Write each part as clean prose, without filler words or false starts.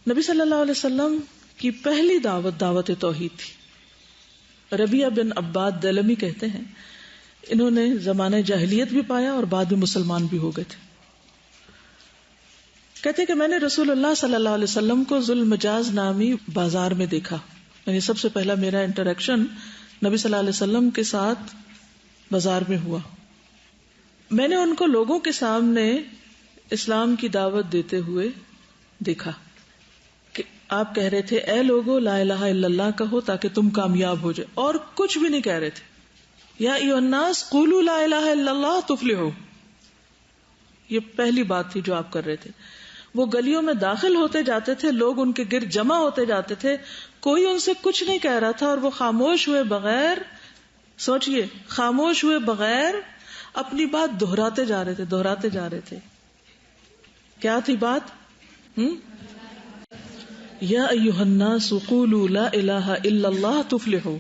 نبی صلی اللہ علیہ وسلم کی پہلی دعوت توحید تھی. ربیعہ بن عباد دلمی کہتے ہیں انہوں نے زمانہ جاہلیت بھی پایا اور بعد میں مسلمان بھی ہو گئے تھے. کہتے کہ میں نے رسول اللہ صلی اللہ علیہ وسلم کو ذوالمجاز نامی بازار میں دیکھا. یعنی سب سے پہلا میرا انٹریکشن نبی صلی اللہ علیہ وسلم کے ساتھ بازار میں ہوا. میں نے ان کو لوگوں کے سامنے اسلام کی دعوت دیتے ہوئے دیکھا کہ آپ کہہ رہے تھے اے لوگو لا الہ الا اللہ کہو تاکہ تم کامیاب ہو جائے، اور کچھ بھی نہیں کہہ رہے تھے. یا ایھا الناس قولوا لا الہ الا اللہ تفلحوا، یہ پہلی بات تھی جو آپ کر رہے تھے. وہ گلیوں میں داخل ہوتے جاتے تھے، لوگ ان کے گرد جمع ہوتے جاتے تھے، کوئی ان سے کچھ نہیں کہہ رہا تھا اور وہ خاموش ہوئے بغیر، سوچئے خاموش ہوئے بغیر اپنی بات دہراتے جا رہے تھے. کیا تھی بات؟ یا ایھا الناس قولوا لا الہ الا اللہ تفلحوا.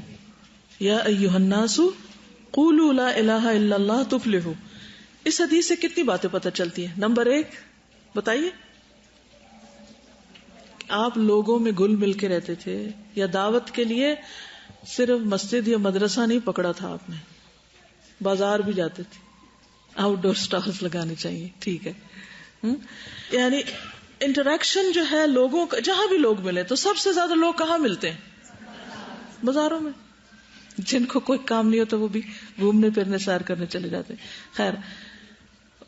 یا ایھا الناس قولوا لا الہ الا اللہ تفلحوا. اس حدیث سے کتنی باتیں پتہ چلتی ہیں؟ نمبر 1 بتائیے. آپ لوگوں میں گل مل کے رہتے تھے، یا دعوت کے لیے صرف مسجد یا مدرسہ نہیں پکڑا تھا آپ نے، بازار بھی جاتے تھے، آؤٹ ڈور سٹالز لگانے چاہیے، ٹھیک ہے. یعنی انٹریکشن جو ہے لوگوں کا، جہاں بھی لوگ ملے تو سب سے زیادہ لوگ کہاں ملتے ہیں؟ بازاروں میں. جن کو کوئی کام نہیں ہوتا وہ بھی گھومنے پھرنے سیر کرنے چلے جاتے ہیں. خیر،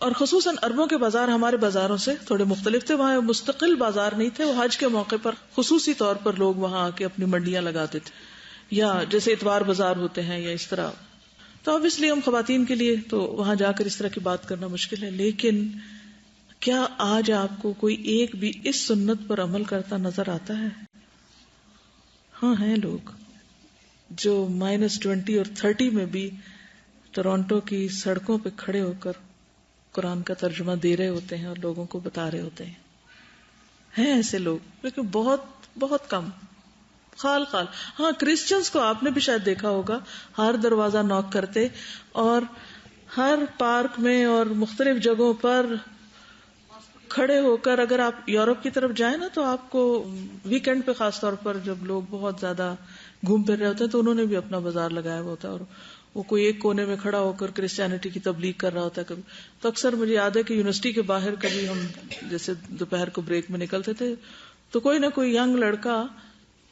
اور خصوصاً عربوں کے بازار ہمارے بازاروں سے تھوڑے مختلف تھے. وہاں مستقل بازار نہیں تھے، وہ حج کے موقع پر خصوصی طور پر لوگ وہاں آ کے اپنی منڈیاں لگاتے تھے، یا جیسے اتوار بازار ہوتے ہیں یا اس طرح. تو obviously ہم خواتین کے لیے تو وہاں جا کر اس طرح کی بات کرنا مشکل ہے. لیکن کیا آج آپ کو کوئی ایک بھی اس سنت پر عمل کرتا نظر آتا ہے؟ ہاں ہیں لوگ جو -20 اور 30 میں بھی ٹورانٹو کی سڑکوں پہ کھڑے ہو کر قرآن کا ترجمہ دے رہے ہوتے ہیں اور لوگوں کو بتا رہے ہوتے ہیں. ہیں ایسے لوگ، لیکن بہت بہت کم، خال. ہاں کرسچنز کو آپ نے بھی شاید دیکھا ہوگا، ہر دروازہ نوک کرتے اور ہر پارک میں اور مختلف جگہوں پر کھڑے ہو کر. اگر آپ یورپ کی طرف جائیں نا تو آپ کو ویکینڈ پہ خاص طور پر جب لوگ بہت زیادہ گھوم پھر رہے ہوتے ہیں تو انہوں نے بھی اپنا بازار لگایا ہوا ہوتا ہے اور وہ کوئی ایک کونے میں کھڑا ہو کر کرسچینٹی کی تبلیغ کر رہا ہوتا ہے. کبھی تو اکثر مجھے یاد ہے کہ یونیورسٹی کے باہر کبھی ہم جیسے دوپہر کو بریک میں نکلتے تھے تو کوئی نہ کوئی ینگ لڑکا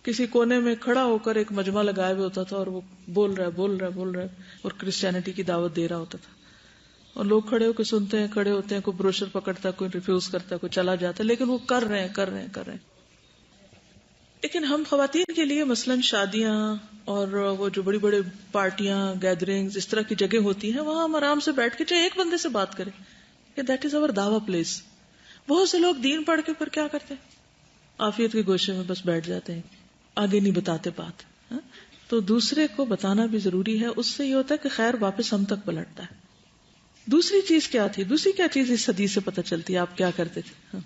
کسی کونے میں کھڑا ہو کر ایک مجمع لگائے ہوئے ہوتا تھا اور وہ بول رہا ہے اور کرسچینٹی کی دعوت دے رہا ہوتا تھا. اور لوگ کھڑے ہو کے سنتے ہیں، کھڑے ہوتے ہیں، کوئی بروشر پکڑتا ہے، کوئی ریفیوز کرتا ہے، کوئی چلا جاتا ہے، لیکن وہ کر رہے ہیں. لیکن ہم خواتین کے لیے مثلاً شادیاں اور وہ جو بڑی بڑی پارٹیاں، گیدرنگز، اس طرح کی جگہ ہوتی ہیں، وہاں ہم آرام سے بیٹھ کے چاہے ایک بندے سے بات کریں کہ دیٹ از اور دعویٰ پلیس. بہت سے لوگ دین پڑھ کے پھر کیا کرتے ہیں؟ عافیت کے گوشے میں بس بیٹھ جاتے ہیں، آگے نہیں بتاتے بات. تو دوسرے کو بتانا بھی ضروری ہے، اس سے یہ ہوتا ہے کہ خیر واپس ہم تک پلٹتا ہے. دوسری چیز کیا تھی؟ دوسری کیا چیز اس حدیث سے پتہ چلتی ہے؟ آپ کیا کرتے تھے؟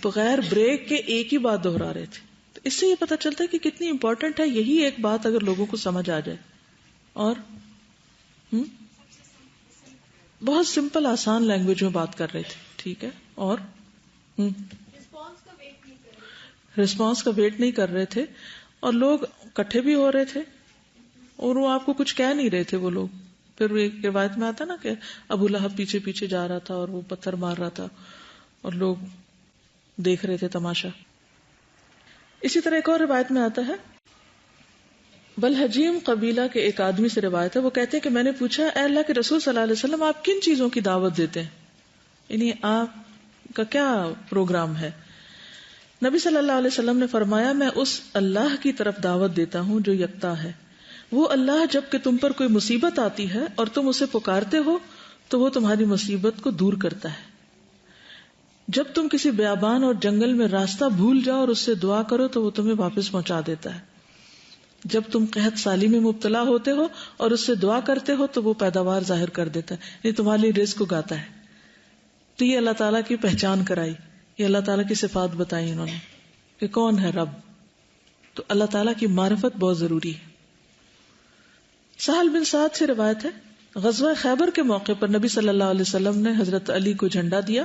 بغیر بریک کے ایک ہی بات دہرا رہے تھے. تو اس سے یہ پتہ چلتا ہے کہ کتنی امپورٹنٹ ہے یہی ایک بات اگر لوگوں کو سمجھ آ جائے. اور بہت سمپل آسان لینگویج میں بات کر رہے تھے، ٹھیک ہے. اور رسپانس کا ویٹ نہیں کر رہے تھے اور لوگ اکٹھے بھی ہو رہے تھے اور وہ آپ کو کچھ کہہ نہیں رہے تھے. وہ لوگ پھر ایک روایت میں آتا نا کہ ابو لہب پیچھے پیچھے جا رہا تھا اور وہ پتھر مار رہا تھا اور لوگ دیکھ رہے تھے تماشا. اسی طرح ایک اور روایت میں آتا ہے، بلحجیم قبیلہ کے ایک آدمی سے روایت ہے، وہ کہتے ہیں کہ میں نے پوچھا اے اللہ کے رسول صلی اللہ علیہ وسلم آپ کن چیزوں کی دعوت دیتے ہیں، یعنی آپ کا کیا پروگرام ہے؟ نبی صلی اللہ علیہ وسلم نے فرمایا میں اس اللہ کی طرف دعوت دیتا ہوں جو یکتا ہے. وہ اللہ جب کہ تم پر کوئی مصیبت آتی ہے اور تم اسے پکارتے ہو تو وہ تمہاری مصیبت کو دور کرتا ہے. جب تم کسی بیابان اور جنگل میں راستہ بھول جاؤ اور اس سے دعا کرو تو وہ تمہیں واپس پہنچا دیتا ہے. جب تم قحط سالی میں مبتلا ہوتے ہو اور اس سے دعا کرتے ہو تو وہ پیداوار ظاہر کر دیتا ہے، یعنی تمہارے لیے رزق اگاتا ہے. تو یہ اللہ تعالیٰ کی پہچان کرائی، یہ اللہ تعالیٰ کی صفات بتائی انہوں نے کہ کون ہے رب. تو اللہ تعالیٰ کی معرفت بہت ضروری ہے. سہل بن سعد سے روایت ہے، غزوہ خیبر کے موقع پر نبی صلی اللہ علیہ وسلم نے حضرت علی کو جھنڈا دیا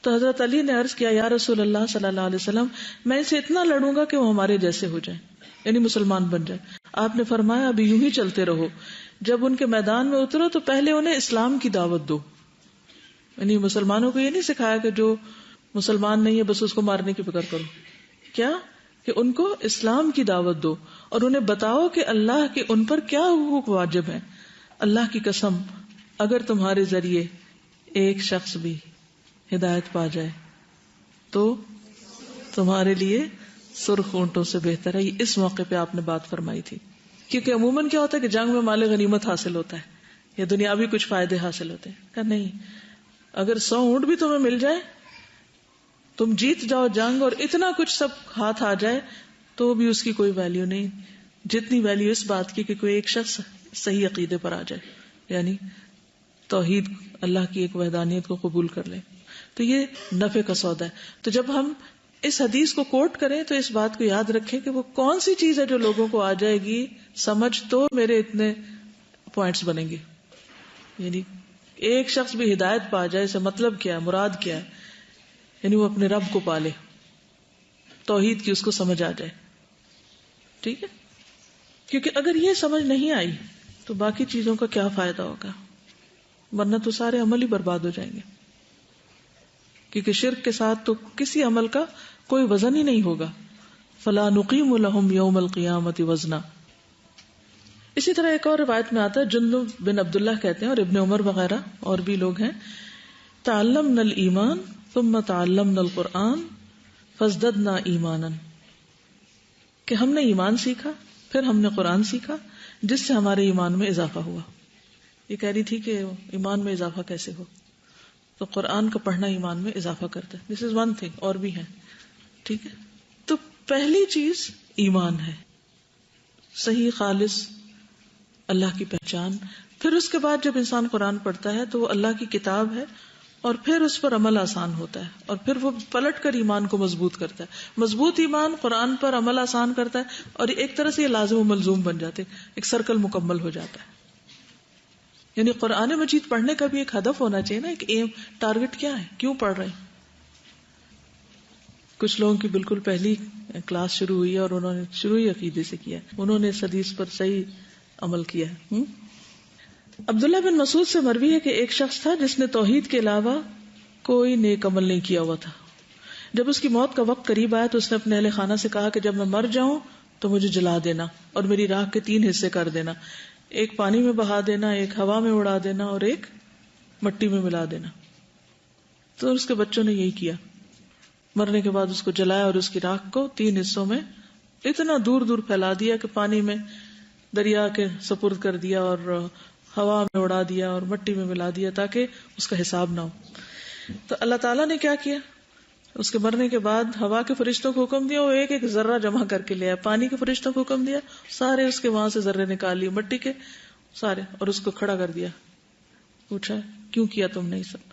تو حضرت علی نے عرض کیا یا رسول اللہ صلی اللہ علیہ وسلم میں اسے اتنا لڑوں گا کہ وہ ہمارے جیسے ہو جائیں، یعنی مسلمان بن جائیں. آپ نے فرمایا ابھی یوں ہی چلتے رہو، جب ان کے میدان میں اترو تو پہلے انہیں اسلام کی دعوت دو. یعنی مسلمانوں کو یہ نہیں سکھایا کہ جو مسلمان نہیں ہے بس اس کو مارنے کی فکر کرو، کیا کہ ان کو اسلام کی دعوت دو اور انہیں بتاؤ کہ اللہ کے ان پر کیا حقوق واجب ہیں. اللہ کی قسم اگر تمہارے ذریعے ایک شخص بھی ہدایت پا جائے تو تمہارے لیے سرخ اونٹوں سے بہتر ہے. اس موقع پہ آپ نے بات فرمائی تھی، کیونکہ عموماً کیا ہوتا ہے کہ جنگ میں مال غنیمت حاصل ہوتا ہے یا دنیاوی کچھ فائدے حاصل ہوتے ہیں. کہ نہیں، اگر 100 اونٹ بھی تمہیں مل جائے، تم جیت جاؤ جنگ اور اتنا کچھ سب ہاتھ آ جائے تو بھی اس کی کوئی ویلیو نہیں جتنی ویلیو اس بات کی کہ کوئی ایک شخص صحیح عقیدے پر آ جائے، یعنی توحید اللہ کی ایک وحدانیت کو قبول کر لے. تو یہ نفع کا سودا ہے. تو جب ہم اس حدیث کو کوٹ کریں تو اس بات کو یاد رکھیں کہ وہ کون سی چیز ہے جو لوگوں کو آ جائے گی سمجھ تو میرے اتنے پوائنٹس بنیں گے. یعنی ایک شخص بھی ہدایت پا جائے، اسے مطلب کیا ہے، مراد کیا ہے، یعنی وہ اپنے رب کو پالے، توحید کی اس کو سمجھ آ جائے. ٹھیک ہے، کیونکہ اگر یہ سمجھ نہیں آئی تو باقی چیزوں کا کیا فائدہ ہوگا، ورنہ تو سارے عمل ہی برباد ہو جائیں گے. کیونکہ شرک کے ساتھ تو کسی عمل کا کوئی وزن ہی نہیں ہوگا. فلا نقیم لهم یوم القیامت وزنا. اسی طرح ایک اور روایت میں آتا ہے، جندب بن عبداللہ کہتے ہیں اور ابن عمر وغیرہ اور بھی لوگ ہیں، تعلمنا الایمان ثم تعلمنا القرآن فازددنا ایمانا، کہ ہم نے ایمان سیکھا پھر ہم نے قرآن سیکھا جس سے ہمارے ایمان میں اضافہ ہوا. یہ کہہ رہی تھی کہ ایمان میں اضافہ کیسے ہو، تو قرآن کا پڑھنا ایمان میں اضافہ کرتا ہے. دس از ون تھنگ، اور بھی ہے. ٹھیک ہے، تو پہلی چیز ایمان ہے، صحیح خالص اللہ کی پہچان. پھر اس کے بعد جب انسان قرآن پڑھتا ہے تو وہ اللہ کی کتاب ہے اور پھر اس پر عمل آسان ہوتا ہے اور پھر وہ پلٹ کر ایمان کو مضبوط کرتا ہے. مضبوط ایمان قرآن پر عمل آسان کرتا ہے اور ایک طرح سے یہ لازم و ملزوم بن جاتے، ایک سرکل مکمل ہو جاتا ہے. یعنی قرآن مجید پڑھنے کا بھی ایک ہدف ہونا چاہیے نا، ایک ایم، ٹارگٹ کیا ہے، کیوں پڑھ رہے ہیں. کچھ لوگوں کی بالکل پہلی کلاس شروع ہوئی ہے اور انہوں نے شروع ہی عقیدے سے کیا، انہوں نے اس حدیث پر صحیح عمل کیا ہے. عبداللہ بن مسعود سے مروی ہے کہ ایک شخص تھا جس نے توحید کے علاوہ کوئی نیک عمل نہیں کیا ہوا تھا. جب اس کی موت کا وقت قریب آیا تو اس نے اپنے اہل خانہ سے کہا کہ جب میں مر جاؤں تو مجھے جلا دینا اور میری راکھ کے 3 حصے کر دینا، ایک پانی میں بہا دینا، ایک ہوا میں اڑا دینا اور ایک مٹی میں ملا دینا. تو اس کے بچوں نے یہی کیا. مرنے کے بعد اس کو جلایا اور اس کی راکھ کو 3 حصوں میں اتنا دور دور پھیلا دیا کہ پانی میں دریا کے سپرد کر دیا اور ہوا میں اڑا دیا اور مٹی میں ملا دیا تاکہ اس کا حساب نہ ہو. تو اللہ تعالیٰ نے کیا کیا، اس کے مرنے کے بعد ہوا کے فرشتوں کو حکم دیا، وہ ایک ایک ذرہ جمع کر کے لیا. پانی کے فرشتوں کو حکم دیا، سارے اس کے وہاں سے ذرے نکال لیے، مٹی کے سارے، اور اس کو کھڑا کر دیا. پوچھا کیوں کیا تم نے یہ سب؟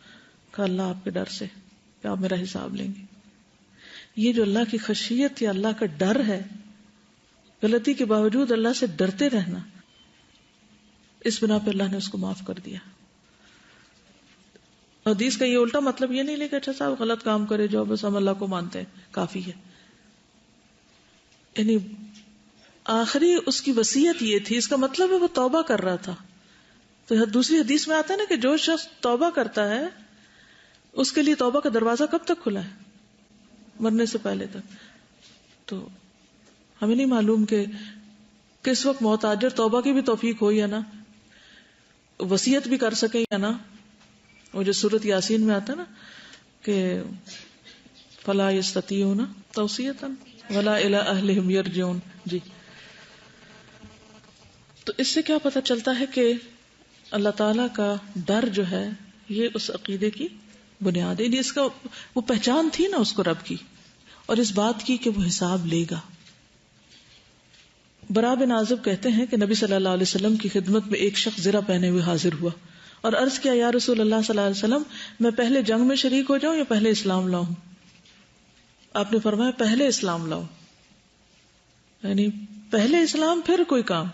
کہا اللہ آپ کے ڈر سے کہ آپ میرا حساب لیں گے. یہ جو اللہ کی خشیت یا اللہ کا ڈر ہے، غلطی کے باوجود اللہ سے ڈرتے رہنا، اس بنا پہ اللہ نے اس کو معاف کر دیا. حدیث کا یہ الٹا مطلب یہ نہیں لے کہ اچھا صاحب غلط کام کرے جو بس ہم اللہ کو مانتے ہیں کافی ہے. یعنی آخری اس کی وصیت یہ تھی، اس کا مطلب ہے وہ توبہ کر رہا تھا. تو دوسری حدیث میں آتا ہے نا کہ جو شخص توبہ کرتا ہے اس کے لیے توبہ کا دروازہ کب تک کھلا ہے؟ مرنے سے پہلے تک. تو ہمیں نہیں معلوم کہ کس وقت موت آ جائے، توبہ کی بھی توفیق ہو یا نہ، وصیت بھی کر سکیں یا نہ. وہ جو سورۃ یاسین میں آتا ہے نا کہ فلا یستطیعون توصیۃ ولا الی اہلہم یرجعون. جی، تو اس سے کیا پتہ چلتا ہے کہ اللہ تعالی کا ڈر جو ہے یہ اس عقیدے کی بنیاد ہے. اس کا وہ پہچان تھی نا اس کو رب کی، اور اس بات کی کہ وہ حساب لے گا. برا بن عازب کہتے ہیں کہ نبی صلی اللہ علیہ وسلم کی خدمت میں ایک شخص زرہ پہنے ہوئے حاضر ہوا اور عرض کیا یا رسول اللہ صلی اللہ علیہ وسلم میں پہلے جنگ میں شریک ہو جاؤں یا پہلے اسلام لاؤں؟ آپ نے فرمایا پہلے اسلام لاؤ، یعنی پہلے اسلام پھر کوئی کام.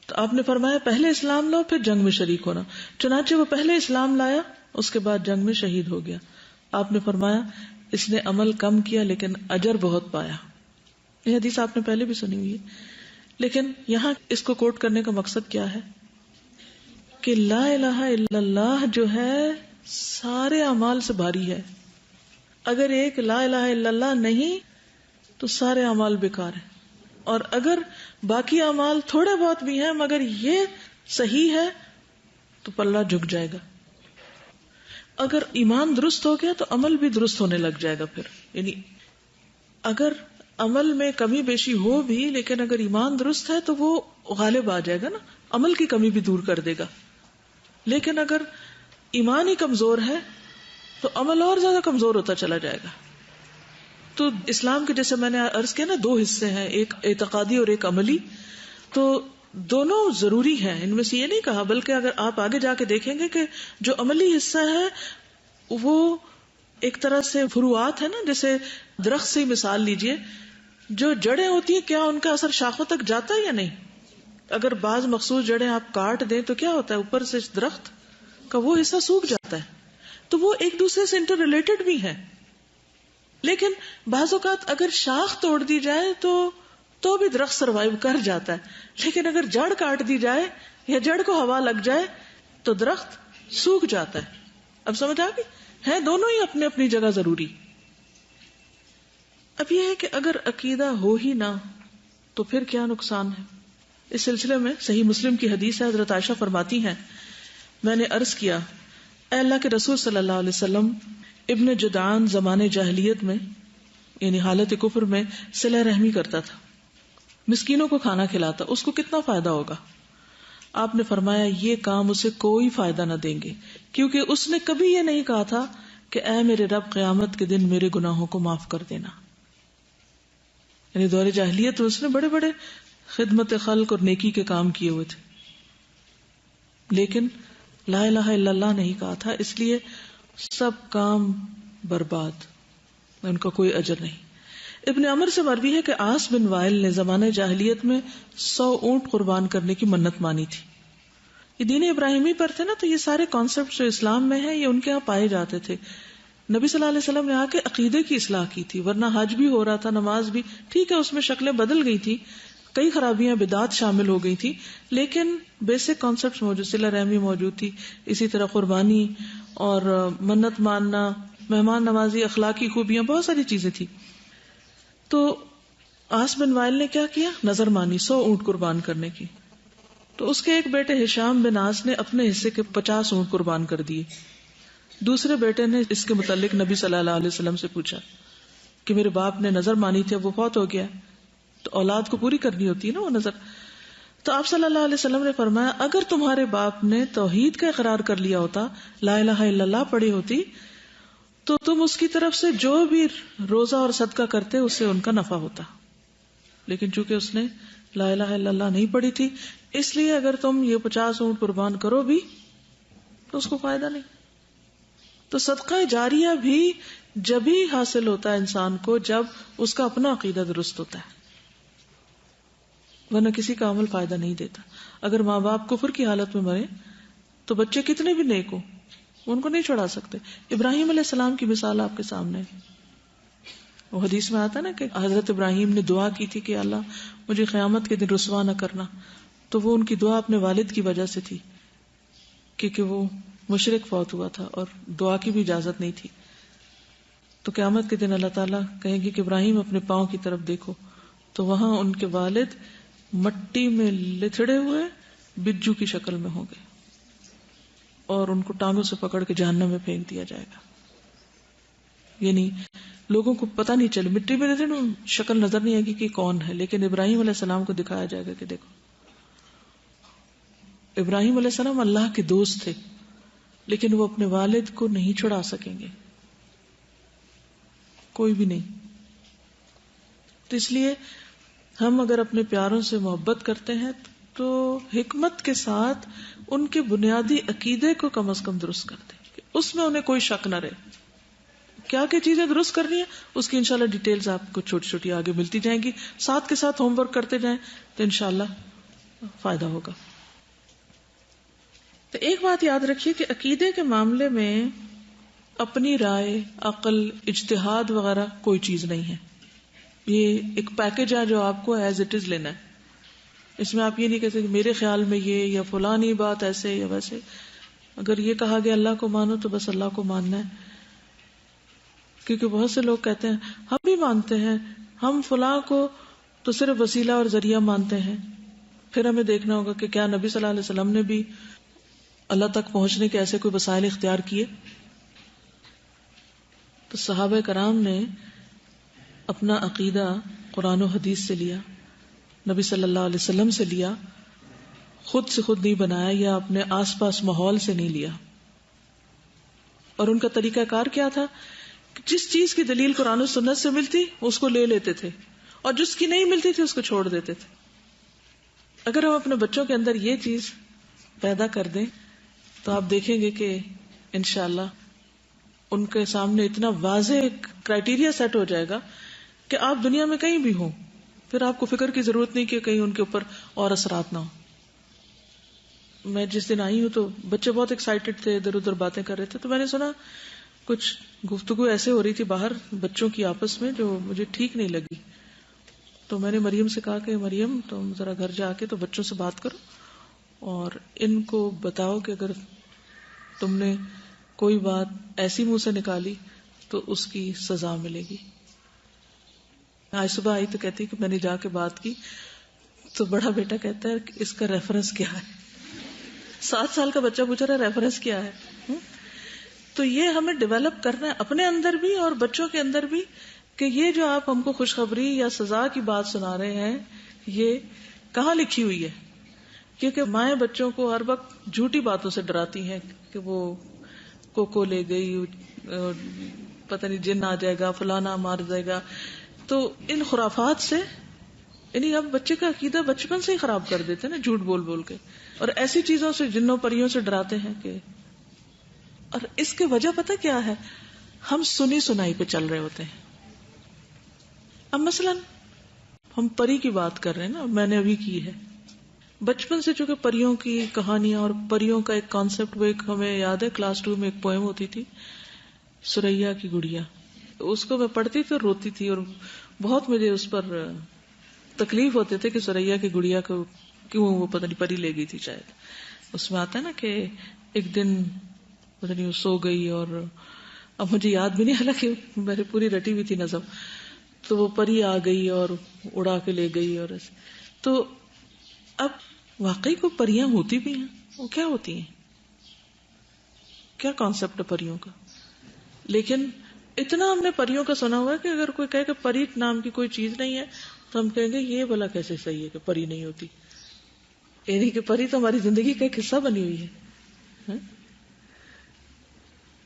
تو آپ نے فرمایا پہلے اسلام لاؤ پھر جنگ میں شریک ہونا. چنانچہ وہ پہلے اسلام لایا اس کے بعد جنگ میں شہید ہو گیا. آپ نے فرمایا اس نے عمل کم کیا لیکن اجر بہت پایا. یہ حدیث آپ نے پہلے بھی سنی ہوئی ہے، لیکن یہاں اس کو کوٹ کرنے کا مقصد کیا ہے کہ لا الہ الا اللہ جو ہے سارے اعمال سے بھاری ہے. اگر ایک لا الہ الا اللہ نہیں تو سارے اعمال بیکار ہیں، اور اگر باقی اعمال تھوڑے بہت بھی ہیں مگر یہ صحیح ہے تو پلہ جھک جائے گا. اگر ایمان درست ہو گیا تو عمل بھی درست ہونے لگ جائے گا. پھر یعنی اگر عمل میں کمی بیشی ہو بھی لیکن اگر ایمان درست ہے تو وہ غالب آ جائے گا نا، عمل کی کمی بھی دور کر دے گا. لیکن اگر ایمان ہی کمزور ہے تو عمل اور زیادہ کمزور ہوتا چلا جائے گا. تو اسلام کے جیسے میں نے عرض کیا نا، دو حصے ہیں، ایک اعتقادی اور ایک عملی. تو دونوں ضروری ہیں، ان میں سے یہ نہیں کہا، بلکہ اگر آپ آگے جا کے دیکھیں گے کہ جو عملی حصہ ہے وہ ایک طرح سے فروعات ہے نا، جیسے درخت سے مثال لیجئے، جو جڑیں ہوتی ہیں کیا ان کا اثر شاخوں تک جاتا ہے یا نہیں؟ اگر بعض مخصوص جڑیں آپ کاٹ دیں تو کیا ہوتا ہے، اوپر سے درخت کا وہ حصہ سوکھ جاتا ہے. تو وہ ایک دوسرے سے انٹر ریلیٹڈ بھی ہے. لیکن بعض اوقات اگر شاخ توڑ دی جائے تو بھی درخت سروائیو کر جاتا ہے، لیکن اگر جڑ کاٹ دی جائے یا جڑ کو ہوا لگ جائے تو درخت سوکھ جاتا ہے. اب سمجھ آ گئی؟ ہے دونوں ہی اپنی اپنی جگہ ضروری. اب یہ ہے کہ اگر عقیدہ ہو ہی نہ تو پھر کیا نقصان ہے. اس سلسلے میں صحیح مسلم کی حدیث ہے، حضرت عائشہ فرماتی ہیں میں نے عرض کیا اے اللہ کے رسول صلی اللہ علیہ وسلم، ابن جدعان زمانے جاہلیت میں یعنی حالت کفر میں صلہ رحمی کرتا تھا، مسکینوں کو کھانا کھلاتا، اس کو کتنا فائدہ ہوگا؟ آپ نے فرمایا یہ کام اسے کوئی فائدہ نہ دیں گے، کیونکہ اس نے کبھی یہ نہیں کہا تھا کہ اے میرے رب قیامت کے دن میرے گناہوں کو معاف کر دینا. یعنی دور جاہلیت میں اس نے بڑے بڑے خدمت خلق اور نیکی کے کام کیے ہوئے تھے، لیکن لا الہ الا اللہ نہیں کہا تھا، اس لیے سب کام برباد، ان کا کوئی اجر نہیں. ابن عمر سے مروی ہے کہ عاص بن وائل نے زمانے جاہلیت میں 100 اونٹ قربان کرنے کی منت مانی تھی. یہ دین ابراہیمی پر تھے نا، تو یہ سارے کانسیپٹ جو اسلام میں ہیں یہ ان کے ہاں پائے جاتے تھے. نبی صلی اللہ علیہ وسلم نے آ کے عقیدے کی اصلاح کی تھی، ورنہ حج بھی ہو رہا تھا، نماز بھی ٹھیک ہے، اس میں شکلیں بدل گئی تھی، کئی خرابیاں بدعات شامل ہو گئی تھی، لیکن بیسک کانسیپٹ موجود، صلہ رحمی موجود تھی، اسی طرح قربانی اور منت ماننا، مہمان نوازی، اخلاقی خوبیاں، بہت ساری چیزیں تھی. تو عاص بن وائل نے کیا کیا؟ نظر مانی 100 اونٹ قربان کرنے کی. تو اس کے ایک بیٹے ہشام بن عاص نے اپنے حصے کے 50 اونٹ قربان کر دیے. دوسرے بیٹے نے اس کے متعلق نبی صلی اللہ علیہ وسلم سے پوچھا کہ میرے باپ نے نظر مانی تھی، اب وہ فوت ہو گیا، تو اولاد کو پوری کرنی ہوتی ہے نا وہ نظر. تو آپ صلی اللہ علیہ وسلم نے فرمایا اگر تمہارے باپ نے توحید کا اقرار کر لیا ہوتا، لا الہ الا اللہ پڑھی ہوتی، تو تم اس کی طرف سے جو بھی روزہ اور صدقہ کرتے اس سے ان کا نفع ہوتا. لیکن چونکہ اس نے لا الہ الا اللہ نہیں پڑھی تھی، اس لیے اگر تم یہ 50 اونٹ قربان کرو بھی تو اس کو فائدہ نہیں. تو صدقہ جاریہ بھی جب ہی حاصل ہوتا ہے انسان کو جب اس کا اپنا عقیدہ درست ہوتا ہے، ورنہ کسی کا عمل فائدہ نہیں دیتا. اگر ماں باپ کفر کی حالت میں مرے تو بچے کتنے بھی نیک ہوں ان کو نہیں چھڑا سکتے. ابراہیم علیہ السلام کی مثال آپ کے سامنے ہے. وہ حدیث میں آتا نا کہ حضرت ابراہیم نے دعا کی تھی کہ اللہ مجھے قیامت کے دن رسوا نہ کرنا، تو وہ ان کی دعا اپنے والد کی وجہ سے تھی، کیونکہ وہ مشرک فوت ہوا تھا اور دعا کی بھی اجازت نہیں تھی. تو قیامت کے دن اللہ تعالیٰ کہیں گے کہ ابراہیم اپنے پاؤں کی طرف دیکھو، تو وہاں ان کے والد مٹی میں لتھڑے ہوئے بجو کی شکل میں ہوں گے اور ان کو ٹانگوں سے پکڑ کے جہنم میں پھینک دیا جائے گا. یعنی لوگوں کو پتہ نہیں چلے، مٹی میں لتھڑے شکل نظر نہیں آئے گی کہ کون ہے، لیکن ابراہیم علیہ السلام کو دکھایا جائے گا کہ دیکھو. ابراہیم علیہ السلام اللہ کے دوست تھے، لیکن وہ اپنے والد کو نہیں چھڑا سکیں گے، کوئی بھی نہیں. تو اس لیے ہم اگر اپنے پیاروں سے محبت کرتے ہیں تو حکمت کے ساتھ ان کے بنیادی عقیدے کو کم از کم درست کرتے ہیں کہ اس میں انہیں کوئی شک نہ رہے. کیا کیا چیزیں درست کرنی ہے اس کی انشاءاللہ ڈیٹیلز آپ کو چھوٹی چھوٹی آگے ملتی جائیں گی. ساتھ کے ساتھ ہوم ورک کرتے جائیں تو انشاءاللہ فائدہ ہوگا. تو ایک بات یاد رکھیے کہ عقیدے کے معاملے میں اپنی رائے، عقل، اجتہاد وغیرہ کوئی چیز نہیں ہے. یہ ایک پیکج ہے جو آپ کو ایز اٹ از لینا ہے. اس میں آپ یہ نہیں کہتے کہ میرے خیال میں یہ یا فلانی بات ایسے یا ویسے. اگر یہ کہا گیا اللہ کو مانو تو بس اللہ کو ماننا ہے. کیونکہ بہت سے لوگ کہتے ہیں ہم بھی مانتے ہیں، ہم فلاں کو تو صرف وسیلہ اور ذریعہ مانتے ہیں. پھر ہمیں دیکھنا ہوگا کہ کیا نبی صلی اللہ علیہ وسلم نے بھی اللہ تک پہنچنے کے ایسے کوئی وسائل اختیار کیے. تو صحابہ کرام نے اپنا عقیدہ قرآن و حدیث سے لیا، نبی صلی اللہ علیہ وسلم سے لیا، خود سے خود نہیں بنایا یا اپنے آس پاس ماحول سے نہیں لیا. اور ان کا طریقہ کار کیا تھا؟ جس چیز کی دلیل قرآن و سنت سے ملتی اس کو لے لیتے تھے، اور جس کی نہیں ملتی تھی اس کو چھوڑ دیتے تھے. اگر ہم اپنے بچوں کے اندر یہ چیز پیدا کر دیں تو آپ دیکھیں گے کہ انشاءاللہ ان کے سامنے اتنا واضح کرائیٹیریا سیٹ ہو جائے گا کہ آپ دنیا میں کہیں بھی ہوں، پھر آپ کو فکر کی ضرورت نہیں کہ کہیں ان کے اوپر اور اثرات نہ ہو. میں جس دن آئی ہوں تو بچے بہت ایکسائٹیڈ تھے، ادھر ادھر باتیں کر رہے تھے، تو میں نے سنا کچھ گفتگو ایسے ہو رہی تھی باہر بچوں کی آپس میں جو مجھے ٹھیک نہیں لگی. تو میں نے مریم سے کہا کہ مریم تم ذرا گھر جا کے تو بچوں سے بات کرو اور ان کو بتاؤ کہ اگر تم نے کوئی بات ایسی منہ سے نکالی تو اس کی سزا ملے گی. آج صبح آئی تو کہتی کہ میں نے جا کے بات کی تو بڑا بیٹا کہتا ہے کہ اس کا ریفرنس کیا ہے. 7 سال کا بچہ پوچھ رہا ہے ریفرنس کیا ہے. تو یہ ہمیں ڈیولپ کرنا ہے اپنے اندر بھی اور بچوں کے اندر بھی کہ یہ جو آپ ہم کو خوشخبری یا سزا کی بات سنا رہے ہیں یہ کہاں لکھی ہوئی ہے. کیونکہ مائیں بچوں کو ہر وقت جھوٹی باتوں سے ڈراتی ہیں کہ وہ کوکو لے گئی، پتہ نہیں جن آ جائے گا، فلانا مار جائے گا. تو ان خرافات سے یعنی اب بچے کا عقیدہ بچپن سے ہی خراب کر دیتے ہیں نا، جھوٹ بول بول کے، اور ایسی چیزوں سے جنوں پریوں سے ڈراتے ہیں کہ. اور اس کی وجہ پتہ کیا ہے؟ ہم سنی سنائی پہ چل رہے ہوتے ہیں. اب مثلا ہم پری کی بات کر رہے ہیں نا، میں نے ابھی کی ہے. بچپن سے چونکہ پریوں کی کہانیاں اور پریوں کا ایک کانسیپٹ، وہ ایک ہمیں یاد ہے کلاس 2 میں ایک پوئم ہوتی تھی سریا کی گڑیا. اس کو میں پڑھتی تھی اور روتی تھی، اور بہت مجھے اس پر تکلیف ہوتے تھے کہ سریا کی گڑیا کو کیوں وہ پتہ نہیں پری لے گئی تھی. شاید اس میں آتا ہے نا کہ ایک دن پتہ نہیں وہ سو گئی، اور اب مجھے یاد بھی نہیں، حالانکہ میں نے پوری رٹی ہوئی تھی نظم. تو وہ پری آ گئی اور اڑا کے لے گئی. اور تو اب واقعی کو پریاں ہوتی بھی ہیں، وہ کیا ہوتی ہیں، کیا کانسیپٹ ہے پریوں کا. لیکن اتنا ہم نے پریوں کا سنا ہوا ہے کہ اگر کوئی کہے کہ پری نام کی کوئی چیز نہیں ہے تو ہم کہیں گے یہ بھلا کیسے صحیح ہے کہ پری نہیں ہوتی. یعنی کہ پری تو ہماری زندگی کا ایک حصہ بنی ہوئی ہے.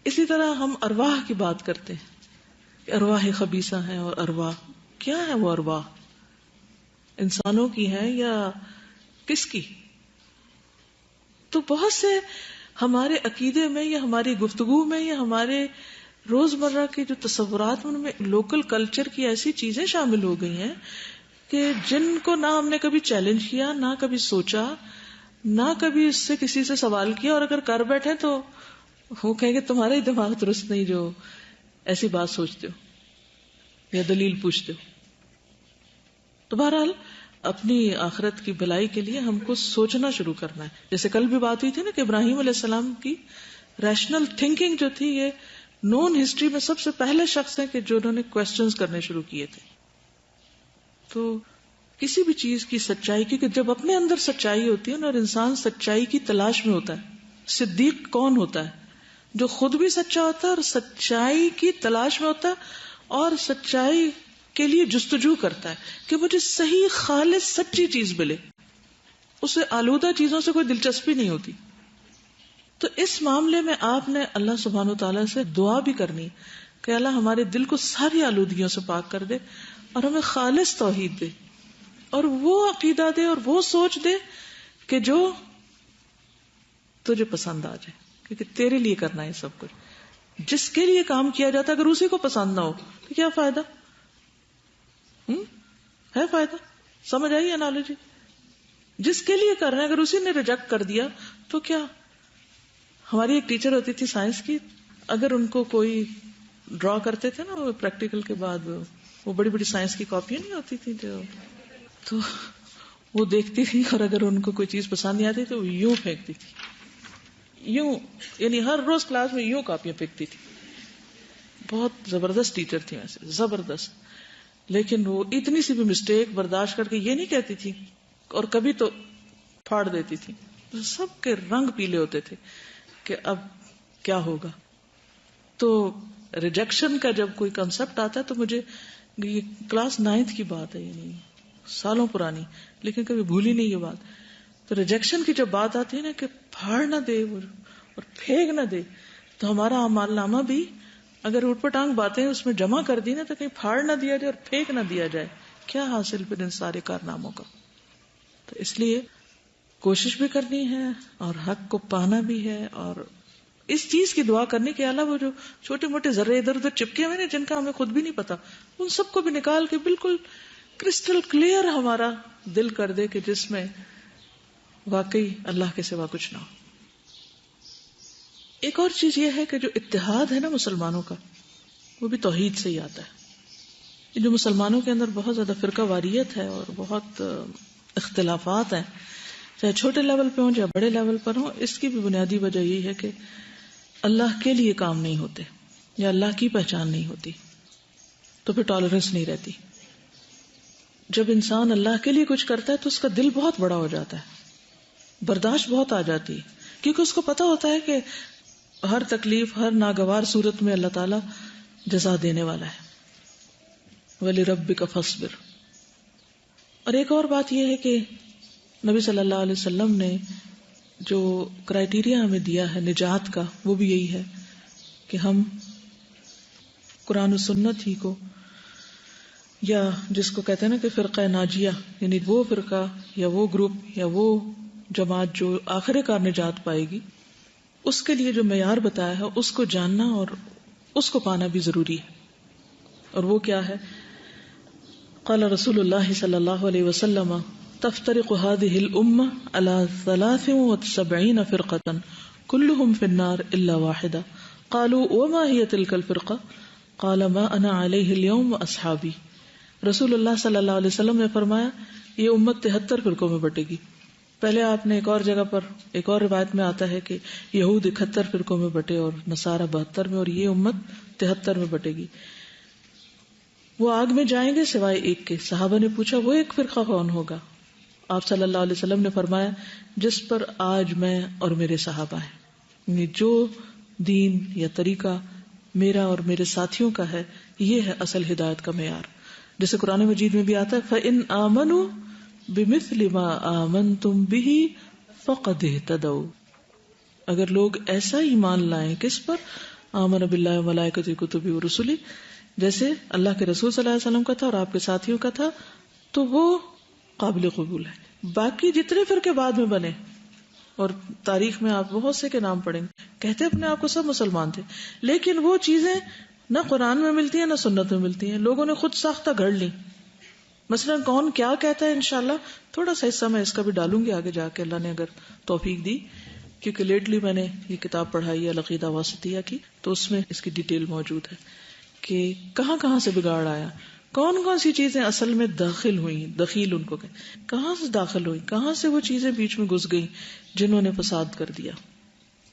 اسی طرح ہم ارواح کی بات کرتے ہیں کہ ارواح خبیثہ ہیں، اور ارواح کیا ہے؟ وہ ارواح انسانوں کی ہیں یا کس کی؟ تو بہت سے ہمارے عقیدے میں یا ہماری گفتگو میں یا ہمارے روزمرہ کے جو تصورات ان میں لوکل کلچر کی ایسی چیزیں شامل ہو گئی ہیں کہ جن کو نہ ہم نے کبھی چیلنج کیا، نہ کبھی سوچا، نہ کبھی اس سے کسی سے سوال کیا، اور اگر کر بیٹھے تو وہ کہیں گے تمہارا ہی دماغ درست نہیں جو ایسی بات سوچتے ہو یا دلیل پوچھتے ہو. تو بہرحال اپنی آخرت کی بھلائی کے لیے ہم کو سوچنا شروع کرنا ہے. جیسے کل بھی بات ہوئی تھی نا کہ ابراہیم علیہ السلام کی ریشنل تھنکنگ جو تھی، یہ نون ہسٹری میں سب سے پہلے شخص ہیں کہ جو انہوں نے کوسچنز کرنے شروع کیے تھے. تو کسی بھی چیز کی سچائی، کیونکہ جب اپنے اندر سچائی ہوتی ہے نا اور انسان سچائی کی تلاش میں ہوتا ہے. صدیق کون ہوتا ہے؟ جو خود بھی سچا ہوتا ہے اور سچائی کی تلاش میں ہوتا ہے اور سچائی کے لیے جستجو کرتا ہے کہ مجھے صحیح خالص سچی چیز ملے. اسے آلودہ چیزوں سے کوئی دلچسپی نہیں ہوتی. تو اس معاملے میں آپ نے اللہ سبحانہ و تعالیٰ سے دعا بھی کرنی کہ اللہ ہمارے دل کو ساری آلودگیوں سے پاک کر دے اور ہمیں خالص توحید دے اور وہ عقیدہ دے اور وہ سوچ دے کہ جو تجھے پسند آ جائے، کیونکہ تیرے لیے کرنا ہے سب کچھ. جس کے لیے کام کیا جاتا اگر اسی کو پسند نہ ہو تو کیا فائدہ ہے؟ فائدہ سمجھ آئی انالوجی؟ جس کے لیے کر رہے ہیں اگر اسی نے ریجیکٹ کر دیا تو کیا؟ ہماری ایک ٹیچر ہوتی تھی سائنس کی، اگر ان کو کوئی ڈرا کرتے تھے نا وہ پریکٹیکل کے بعد، وہ بڑی بڑی سائنس کی کاپیاں نہیں ہوتی تھی جو، تو وہ دیکھتی تھی اور اگر ان کو کوئی چیز پسند نہیں آتی تو وہ یوں پھینکتی تھی، یوں، یعنی ہر روز کلاس میں یوں کاپیاں پھینکتی تھی. بہت زبردست ٹیچر تھی ویسے، زبردست. لیکن وہ اتنی سی بھی مسٹیک برداشت کر کے یہ نہیں کہتی تھی، اور کبھی تو پھاڑ دیتی تھی. سب کے رنگ پیلے ہوتے تھے کہ اب کیا ہوگا. تو ریجیکشن کا جب کوئی کنسپٹ آتا ہے تو مجھے، یہ کلاس 9 کی بات ہے، یعنی سالوں پرانی، لیکن کبھی بھولی نہیں یہ بات. تو ریجیکشن کی جب بات آتی ہے نا کہ پھاڑ نہ دے اور پھینک نہ دے، تو ہمارا اعمال نامہ بھی اگر اوٹ پٹانگ باتیں اس میں جمع کر دی نا تو کہیں پھاڑ نہ دیا جائے اور پھینک نہ دیا جائے، کیا حاصل پھر ان سارے کارناموں کا. تو اس لیے کوشش بھی کرنی ہے اور حق کو پانا بھی ہے، اور اس چیز کی دعا کرنے کے علاوہ وہ جو چھوٹے موٹے ذرے ادھر ادھر چپکے ہوئے نا جن کا ہمیں خود بھی نہیں پتا، ان سب کو بھی نکال کے بالکل کرسٹل کلیئر ہمارا دل کر دے کہ جس میں واقعی اللہ کے سوا کچھ نہ ہو. ایک اور چیز یہ ہے کہ جو اتحاد ہے نا مسلمانوں کا، وہ بھی توحید سے ہی آتا ہے. جو مسلمانوں کے اندر بہت زیادہ فرقہ واریت ہے اور بہت اختلافات ہیں، چاہے چھوٹے لیول پہ ہوں یا بڑے لیول پر ہوں، اس کی بھی بنیادی وجہ یہی ہے کہ اللہ کے لیے کام نہیں ہوتے یا اللہ کی پہچان نہیں ہوتی، تو پھر ٹالرنس نہیں رہتی. جب انسان اللہ کے لیے کچھ کرتا ہے تو اس کا دل بہت بڑا ہو جاتا ہے، برداشت بہت آ جاتی ہے، کیونکہ اس کو پتا ہوتا ہے کہ ہر تکلیف، ہر ناگوار صورت میں اللہ تعالیٰ جزا دینے والا ہے. وَلِرَبِّكَ فَاصْبِرْ. اور ایک اور بات یہ ہے کہ نبی صلی اللہ علیہ وسلم نے جو کرائیٹیریا ہمیں دیا ہے نجات کا، وہ بھی یہی ہے کہ ہم قرآن و سنت ہی کو، یا جس کو کہتے ہیں نا کہ فرقہ ناجیہ، یعنی وہ فرقہ یا وہ گروپ یا وہ جماعت جو آخر کار نجات پائے گی، اس کے لیے جو معیار بتایا ہے اس کو جاننا اور اس کو پانا بھی ضروری ہے. اور وہ کیا ہے؟ قال رسول اللہ صلی اللہ علیہ وسلم تفترق هذه الأمة على 73 فرقة كلهم في النار إلا واحدة. قالوا وما هي تلك الفرقة؟ قال ما أنا عليه اليوم وأصحابي. رسول اللہ صلی اللہ علیہ وسلم نے فرمایا یہ امت 73 فرقوں میں بٹے گی. پہلے آپ نے ایک اور جگہ پر ایک اور روایت میں آتا ہے کہ یہود 71 فرقوں میں بٹے اور نصارہ 72 میں، اور یہ امت 73 میں بٹے گی. وہ آگ میں جائیں گے سوائے ایک کے. صحابہ نے پوچھا وہ ایک فرقہ کون ہوگا؟ آپ صلی اللہ علیہ وسلم نے فرمایا جس پر آج میں اور میرے صحابہ ہیں، یعنی جو دین یا طریقہ میرا اور میرے ساتھیوں کا ہے، یہ ہے اصل ہدایت کا معیار. جیسے قرآن مجید میں بھی آتا ہے فَإِنْ آمَنُوا بِمِثْلِ مَا آمَنْتُمْ بِهِ فَقَدْ اهْتَدَوْا. اگر لوگ ایسا ایمان لائیں کس پر؟ آمن باللہ وملائکتہ کتبہ ورسلہ، جیسے اللہ کے رسول صلی اللہ علیہ وسلم کا تھا اور آپ کے ساتھیوں کا تھا، تو وہ قابل قبول ہے. باقی جتنے فرقے بعد میں بنے، اور تاریخ میں آپ بہت سے کے نام پڑھیں گے، کہتے اپنے آپ کو سب مسلمان تھے، لیکن وہ چیزیں نہ قرآن میں ملتی ہیں نہ سنت میں ملتی ہیں، لوگوں نے خود ساختہ گھڑ لی. مثلا کون کیا کہتا ہے، انشاءاللہ تھوڑا سا حصہ میں اس کا بھی ڈالوں گی آگے جا کے، اللہ نے اگر توفیق دی، کیونکہ لیٹلی میں نے یہ کتاب پڑھائی ہے العقیدہ واسطیہ کی، تو اس میں اس کی ڈیٹیل موجود ہے کہ کہاں کہاں سے بگاڑ آیا، کون کون سی چیزیں اصل میں داخل ہوئی، دخیل ان کو کہاں سے داخل ہوئی، کہاں سے وہ چیزیں بیچ میں گھس گئی جنہوں نے فساد کر دیا.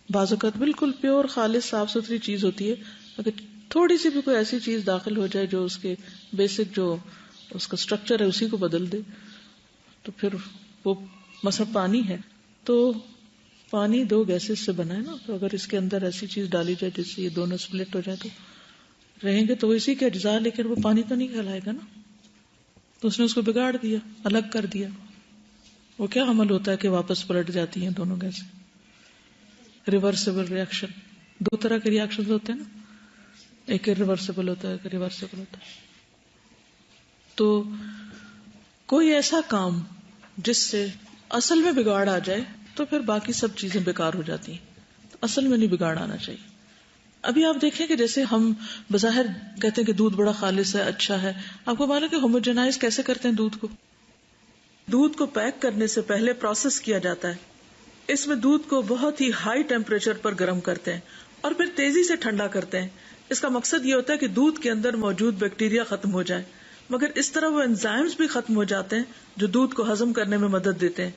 بعض اوقات بالکل پیور خالص صاف ستھری چیز ہوتی ہے، اگر تھوڑی سی بھی کوئی ایسی چیز داخل ہو جائے جو اس کے بیسک جو اس کا سٹرکچر ہے اسی کو بدل دے، تو پھر وہ مثلا پانی ہے تو پانی 2 گیسز سے بنا ہے نا، تو اگر اس کے اندر ایسی چیز ڈالی جائے جس سے یہ دونوں سپلٹ ہو جائے تو رہیں گے تو وہ اسی کے اجزاء، لیکن وہ پانی تو نہیں کہلائے گا نا. تو اس نے اس کو بگاڑ دیا، الگ کر دیا. وہ کیا عمل ہوتا ہے کہ واپس پلٹ جاتی ہیں دونوں گیسیں. ریورسیبل ریئیکشن، 2 طرح کے ریئیکشن ہوتے ہیں نا، ایک ریورسیبل ہوتا ہے ایک ریورسیبل ہوتا ہے. تو کوئی ایسا کام جس سے اصل میں بگاڑ آ جائے تو پھر باقی سب چیزیں بیکار ہو جاتی ہیں. تو اصل میں نہیں بگاڑ آنا چاہیے. ابھی آپ دیکھیں کہ جیسے ہم بظاہر کہتے ہیں کہ دودھ بڑا خالص ہے، اچھا ہے، آپ کو معلوم ہے کہ ہوموجنائز کیسے کرتے ہیں دودھ کو پیک کرنے سے پہلے پروسیس کیا جاتا ہے. اس میں دودھ کو بہت ہی ہائی ٹیمپریچر پر گرم کرتے ہیں اور پھر تیزی سے ٹھنڈا کرتے ہیں. اس کا مقصد یہ ہوتا ہے کہ دودھ کے اندر موجود بیکٹیریا ختم ہو جائے، مگر اس طرح وہ انزائمز بھی ختم ہو جاتے ہیں جو دودھ کو ہضم کرنے میں مدد دیتے ہیں.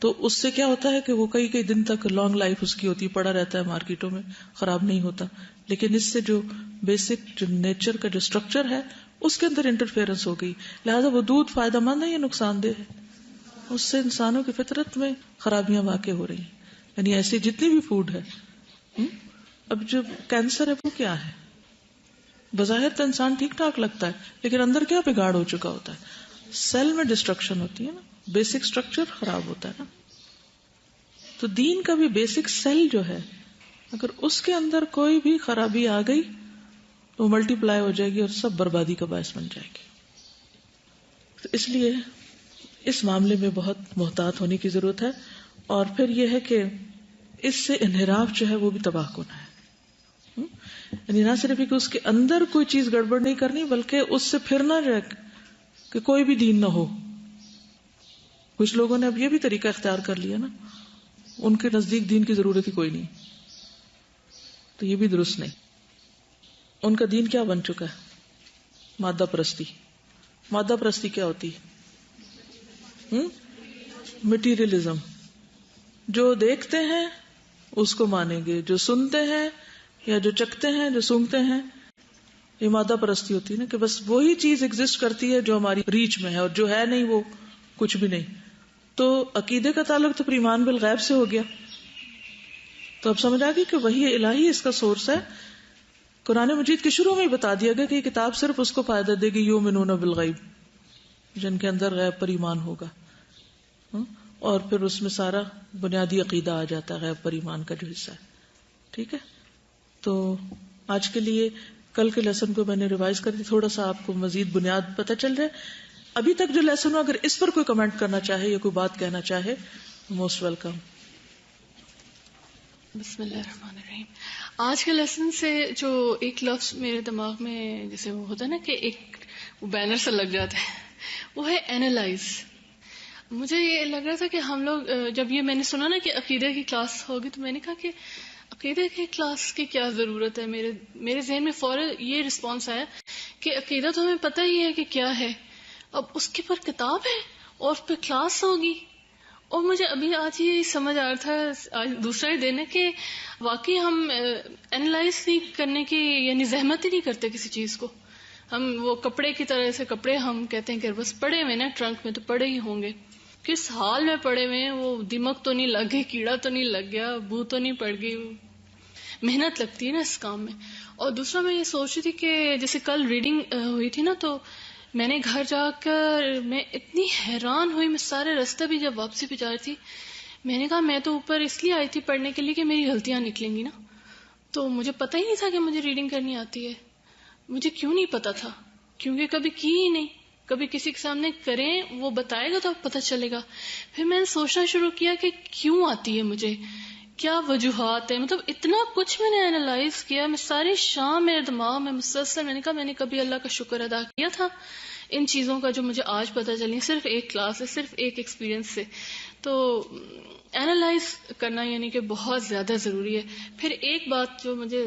تو اس سے کیا ہوتا ہے کہ وہ کئی دن تک لانگ لائف اس کی ہوتی ہے، پڑا رہتا ہے مارکیٹوں میں، خراب نہیں ہوتا. لیکن اس سے جو بیسک جو نیچر کا جو اسٹرکچر ہے اس کے اندر انٹرفیئرنس ہو گئی، لہٰذا وہ دودھ فائدہ مند ہے یا نقصان دہ ہے؟ اس سے انسانوں کی فطرت میں خرابیاں واقع ہو رہی ہیں. یعنی ایسی جتنی بھی فوڈ ہے. اب جو کینسر ہے وہ کیا ہے؟ بظاہر تو انسان ٹھیک ٹھاک لگتا ہے لیکن اندر کیا بگاڑ ہو چکا ہوتا ہے؟ سیل میں ڈسٹرکشن ہوتی ہے نا، بیسک اسٹرکچر خراب ہوتا ہے نا. تو دین کا بھی بیسک سیل جو ہے اگر اس کے اندر کوئی بھی خرابی آ گئی تو ملٹی پلائی ہو جائے گی اور سب بربادی کا باعث بن جائے گی. تو اس لیے اس معاملے میں بہت محتاط ہونے کی ضرورت ہے. اور پھر یہ ہے کہ اس سے انحراف جو ہے وہ بھی تباہ کن ہے. یعنی نہ صرف کہ اس کے اندر کوئی چیز گڑبڑ نہیں کرنی بلکہ اس سے پھر نہ جائے کہ کوئی بھی دین نہ ہو. کچھ لوگوں نے اب یہ بھی طریقہ اختیار کر لیا نا، ان کے نزدیک دین کی ضرورت ہی کوئی نہیں. تو یہ بھی درست نہیں. ان کا دین کیا بن چکا ہے؟ مادہ پرستی. مادہ پرستی کیا ہوتی ہے؟ مٹیریلزم. جو دیکھتے ہیں اس کو مانیں گے، جو سنتے ہیں یا جو چکھتے ہیں، جو سونگتے ہیں، یہ مادہ پرستی ہوتی ہے نا، کہ بس وہی چیز ایگزسٹ کرتی ہے جو ہماری ریچ میں ہے اور جو ہے نہیں وہ کچھ بھی نہیں. تو عقیدے کا تعلق تو ایمان بالغیب سے ہو گیا. تو اب سمجھ آ گئی کہ وحی الہی اس کا سورس ہے. قرآن مجید کے شروع میں ہی بتا دیا گیا کہ یہ کتاب صرف اس کو فائدہ دے گی یؤمنون بالغیب، جن کے اندر غیب پر ایمان ہوگا. اور پھر اس میں سارا بنیادی عقیدہ آ جاتا ہے غیب پر ایمان کا جو حصہ ہے. ٹھیک ہے، تو آج کے لیے کل کے لیسن کو میں نے ریوائز کر دی، تھوڑا سا آپ کو مزید بنیاد پتہ چل جائے. ابھی تک جو لیسن ہو اگر اس پر کوئی کمنٹ کرنا چاہے یا کوئی بات کہنا چاہے موسٹ ویلکم. بسم اللہ الرحمن الرحیم. آج کے لیسن سے جو ایک لفظ میرے دماغ میں جیسے وہ ہوتا ہے نا کہ ایک بینر سا لگ جاتا ہے، وہ ہے اینالائز. مجھے یہ لگ رہا تھا کہ ہم لوگ جب یہ میں نے سنا نا کہ عقیدے کی کلاس ہوگی تو میں نے کہا کہ عقیدے کی کلاس کی کیا ضرورت ہے. میرے ذہن میں فوراً یہ رسپانس آیا کہ عقیدہ تو ہمیں پتہ ہی ہے کہ کیا ہے، اب اس کے پر کتاب ہے اور اس پہ کلاس ہوگی. اور مجھے ابھی آج ہی سمجھ آ رہا تھا، آج دوسرا ہی دن ہے کہ واقعی ہم اینالائز نہیں کرنے کی یعنی زحمت ہی نہیں کرتے کسی چیز کو. ہم وہ کپڑے کی طرح سے کپڑے ہم کہتے ہیں کہ بس پڑے ہوئے نا ٹرنک میں تو پڑے ہی ہوں گے. کس حال میں پڑے ہوئے ہیں، وہ دمک تو نہیں لگ گئی، کیڑا تو نہیں لگ گیا، بو تو نہیں پڑ گئی. محنت لگتی ہے نا اس کام میں. اور دوسرا میں یہ سوچ رہی تھی کہ جیسے کل ریڈنگ ہوئی تھی نا، تو میں نے گھر جا کر میں اتنی حیران ہوئی. میں سارے راستے بھی جب واپسی پہ جا رہی تھی میں نے کہا میں تو اوپر اس لیے آئی تھی پڑھنے کے لیے کہ میری غلطیاں نکلیں گی نا. تو مجھے پتہ ہی نہیں تھا کہ مجھے ریڈنگ کرنی آتی ہے. مجھے کیوں نہیں پتا تھا؟ کیونکہ کبھی کی ہی نہیں. کبھی کسی کے سامنے کریں، وہ بتائے گا تو اب پتہ چلے گا. پھر میں نے سوچنا شروع کیا کہ کیوں آتی ہے مجھے، کیا وجوہات ہیں. مطلب اتنا کچھ میں نے اینالائز کیا. میں ساری شام میرے دماغ میں مسلسل میں نے کہا میں نے کبھی اللہ کا شکر ادا کیا تھا ان چیزوں کا جو مجھے آج پتہ چلی صرف ایک کلاس سے، صرف ایک ایکسپیرینس سے. تو اینالائز کرنا یعنی کہ بہت زیادہ ضروری ہے. پھر ایک بات جو مجھے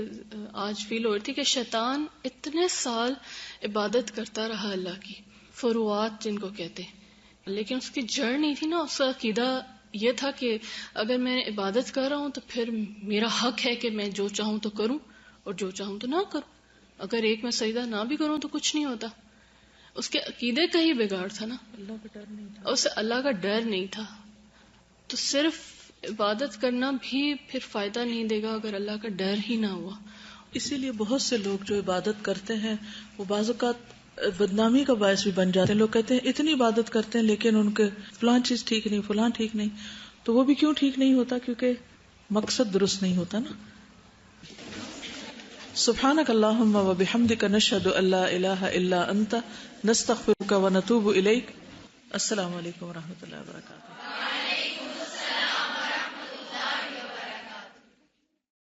آج فیل ہو رہی تھی کہ شیطان اتنے سال عبادت کرتا رہا اللہ کی، فروعات جن کو کہتے ہیں، لیکن اس کی جڑ نہیں تھی نا. اس کا عقیدہ یہ تھا کہ اگر میں عبادت کر رہا ہوں تو پھر میرا حق ہے کہ میں جو چاہوں تو کروں اور جو چاہوں تو نہ کروں. اگر ایک میں سجدہ نہ بھی کروں تو کچھ نہیں ہوتا. اس کے عقیدے کا ہی بگاڑ تھا نا، اللہ کا ڈر نہیں تھا. اسے اللہ کا ڈر نہیں تھا. تو صرف عبادت کرنا بھی پھر فائدہ نہیں دے گا اگر اللہ کا ڈر ہی نہ ہوا. اسی لیے بہت سے لوگ جو عبادت کرتے ہیں وہ بعض اوقات بدنامی کا باعث بھی بن جاتے ہیں. لوگ کہتے ہیں اتنی عبادت کرتے ہیں لیکن ان کے فلاں چیز ٹھیک نہیں، فلاں ٹھیک نہیں. تو وہ بھی کیوں ٹھیک نہیں ہوتا؟ کیونکہ مقصد درست نہیں ہوتا نا. سبحانک اللہم و بحمدک نشہد ان لا الہ الا انت نستغفرک و نتوب الیک. السلام علیکم و رحمۃ اللہ وبرکاتہ.